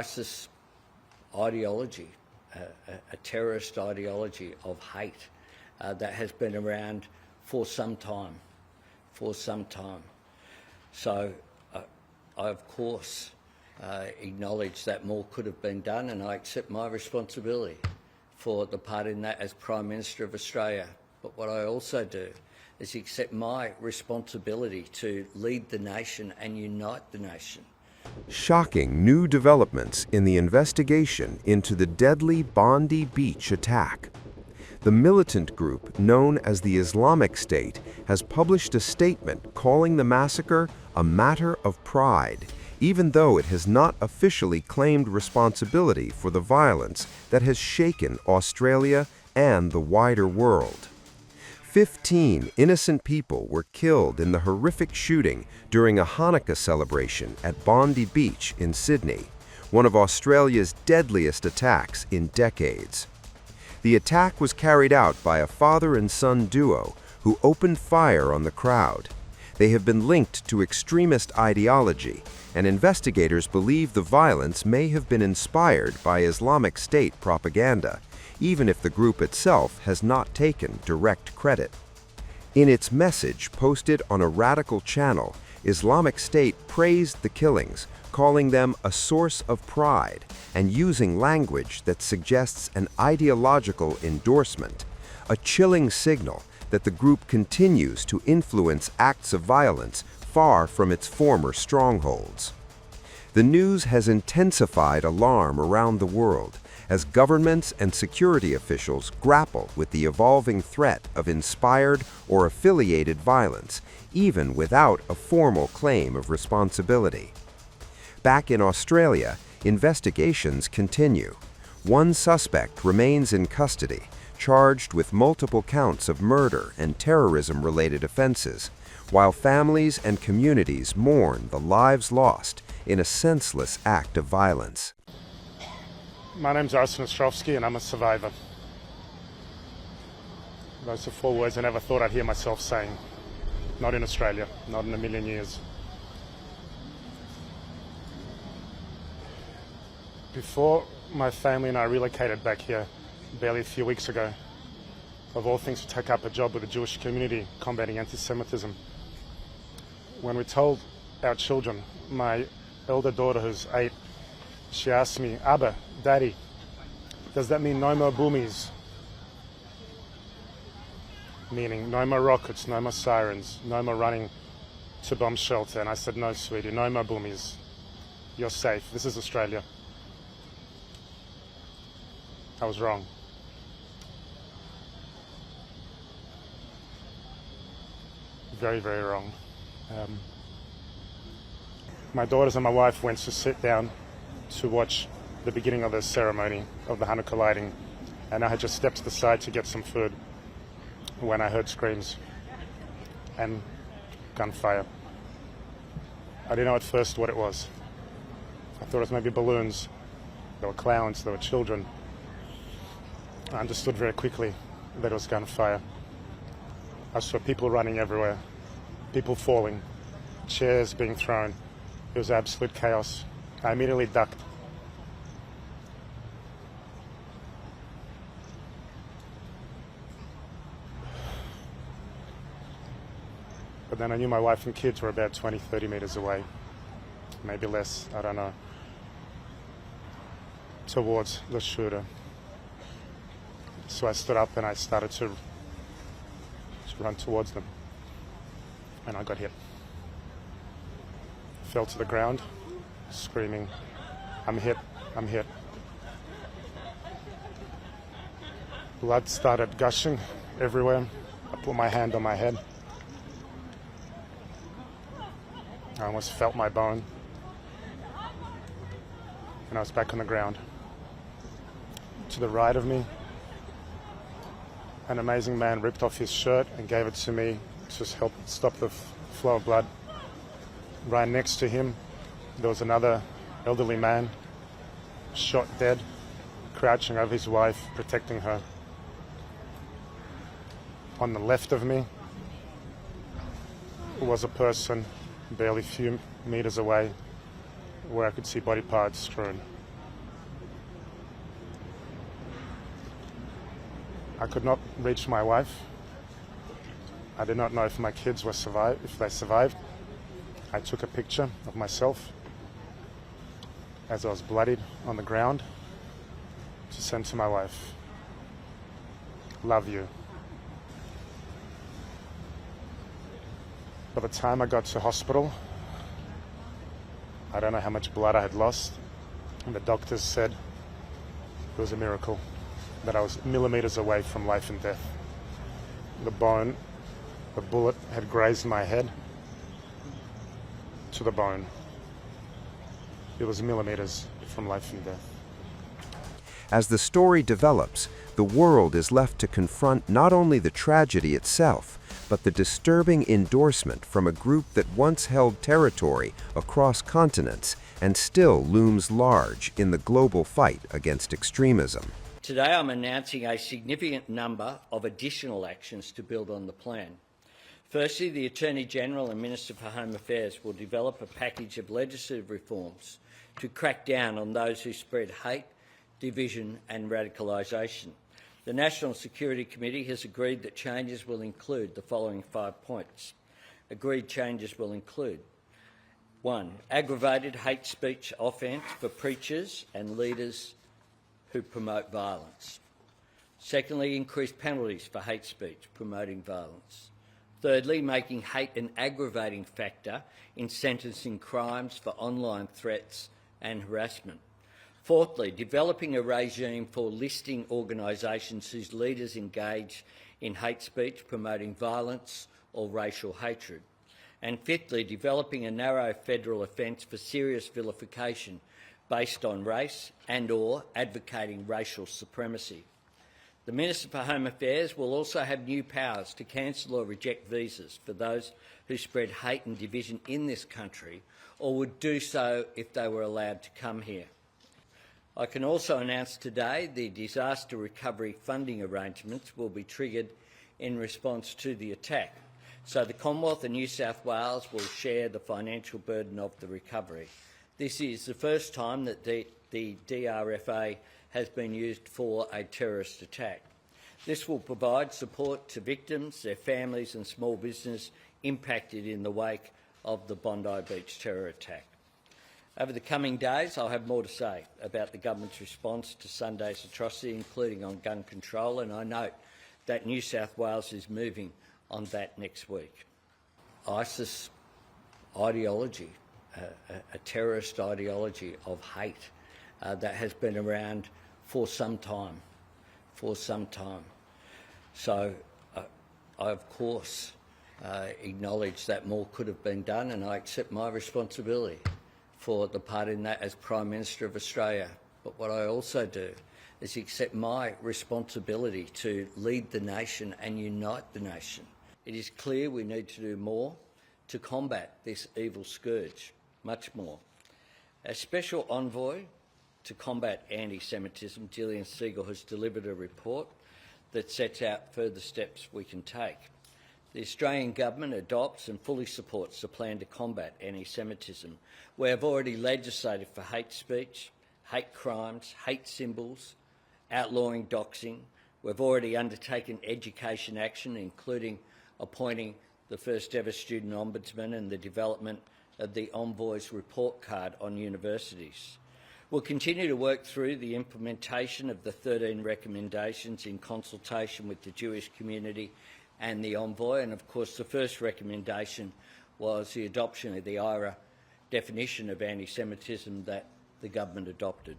ISIS ideology, a terrorist ideology of hate that has been around for some time. So I, of course, acknowledge that more could have been done, and I accept my responsibility for the part in that as Prime Minister of Australia. But what I also do is accept my responsibility to lead the nation and unite the nation. Shocking new developments in the investigation into the deadly Bondi Beach attack. The militant group known as the Islamic State has published a statement calling the massacre a matter of pride, even though it has not officially claimed responsibility for the violence that has shaken Australia and the wider world. 15 innocent people were killed in the horrific shooting during a Hanukkah celebration at Bondi Beach in Sydney, one of Australia's deadliest attacks in decades. The attack was carried out by a father and son duo who opened fire on the crowd. They have been linked to extremist ideology, and investigators believe the violence may have been inspired by Islamic State propaganda, even if the group itself has not taken direct credit. In its message posted on a radical channel, Islamic State praised the killings, calling them a source of pride and using language that suggests an ideological endorsement, a chilling signal that the group continues to influence acts of violence far from its former strongholds. The news has intensified alarm around the world as governments and security officials grapple with the evolving threat of inspired or affiliated violence, even without a formal claim of responsibility. Back in Australia, investigations continue. One suspect remains in custody, charged with multiple counts of murder and terrorism-related offenses, while families and communities mourn the lives lost in a senseless act of violence. My name's Arsen Ostrovsky and I'm a survivor. Those are 4 words I never thought I'd hear myself saying. Not in Australia, not in a million years. Before my family and I relocated back here, barely a few weeks ago, of all things to take up a job with the Jewish community combating anti-Semitism, when we told our children, my elder daughter who's 8, she asked me, Abba, Daddy, does that mean no more boomies? Meaning no more rockets, no more sirens, no more running to bomb shelter. And I said, no, sweetie, no more boomies. You're safe. This is Australia. I was wrong. Very, very wrong. My daughters and my wife went to sit down to watch the beginning of the ceremony of the Hanukkah lighting, and I had just stepped to the side to get some food when I heard screams and gunfire. I didn't know at first what it was. I thought it was maybe balloons. There were clowns, there were children. I understood very quickly that it was gunfire. I saw people running everywhere, people falling, chairs being thrown. It was absolute chaos. I immediately ducked. But then I knew my wife and kids were about 20, 30 meters away, maybe less, I don't know, towards the shooter. So I stood up and I started to run towards them, and I got hit. Fell to the ground, screaming, I'm hit, I'm hit. Blood started gushing everywhere. I put my hand on my head. I almost felt my bone. And I was back on the ground. To the right of me, an amazing man ripped off his shirt and gave it to me to help stop the flow of blood. Right next to him, there was another elderly man, shot dead, crouching over his wife, protecting her. On the left of me was a person barely a few meters away where I could see body parts strewn. I could not reach my wife. I did not know if my kids were if they survived. I took a picture of myself as I was bloodied on the ground to send to my wife. Love you. By the time I got to hospital, I don't know how much blood I had lost, and the doctors said it was a miracle, that I was millimeters away from life and death. The bullet had grazed my head to the bone. It was millimeters from life and death. As the story develops, the world is left to confront not only the tragedy itself, but the disturbing endorsement from a group that once held territory across continents and still looms large in the global fight against extremism. Today I'm announcing a significant number of additional actions to build on the plan. Firstly, the Attorney-General and Minister for Home Affairs will develop a package of legislative reforms to crack down on those who spread hate, division and radicalisation. The National Security Committee has agreed that changes will include the following 5 points. Agreed changes will include: 1. Aggravated hate speech offence for preachers and leaders who promote violence. Secondly, increased penalties for hate speech promoting violence. Thirdly, making hate an aggravating factor in sentencing crimes for online threats and harassment. Fourthly, developing a regime for listing organisations whose leaders engage in hate speech promoting violence or racial hatred. And fifthly, developing a narrow federal offence for serious vilification based on race and/or advocating racial supremacy. The Minister for Home Affairs will also have new powers to cancel or reject visas for those who spread hate and division in this country or would do so if they were allowed to come here. I can also announce today the disaster recovery funding arrangements will be triggered in response to the attack. So the Commonwealth and New South Wales will share the financial burden of the recovery. This is the first time that the DRFA has been used for a terrorist attack. This will provide support to victims, their families and small business impacted in the wake of the Bondi Beach terror attack. Over the coming days, I'll have more to say about the government's response to Sunday's atrocity, including on gun control, and I note that New South Wales is moving on that next week. ISIS ideology, a terrorist ideology of hate that has been around for some time. So I, of course, acknowledge that more could have been done, and I accept my responsibility for the part in that as Prime Minister of Australia. But what I also do is accept my responsibility to lead the nation and unite the nation. It is clear we need to do more to combat this evil scourge, much more. As Special Envoy to combat anti-Semitism, Gillian Siegel has delivered a report that sets out further steps we can take. The Australian Government adopts and fully supports the plan to combat anti-Semitism. We have already legislated for hate speech, hate crimes, hate symbols, outlawing doxing. We've already undertaken education action, including appointing the first ever student ombudsman and the development of the Envoy's report card on universities. We'll continue to work through the implementation of the 13 recommendations in consultation with the Jewish community and the Envoy, and of course the first recommendation was the adoption of the IRA definition of anti-Semitism that the government adopted.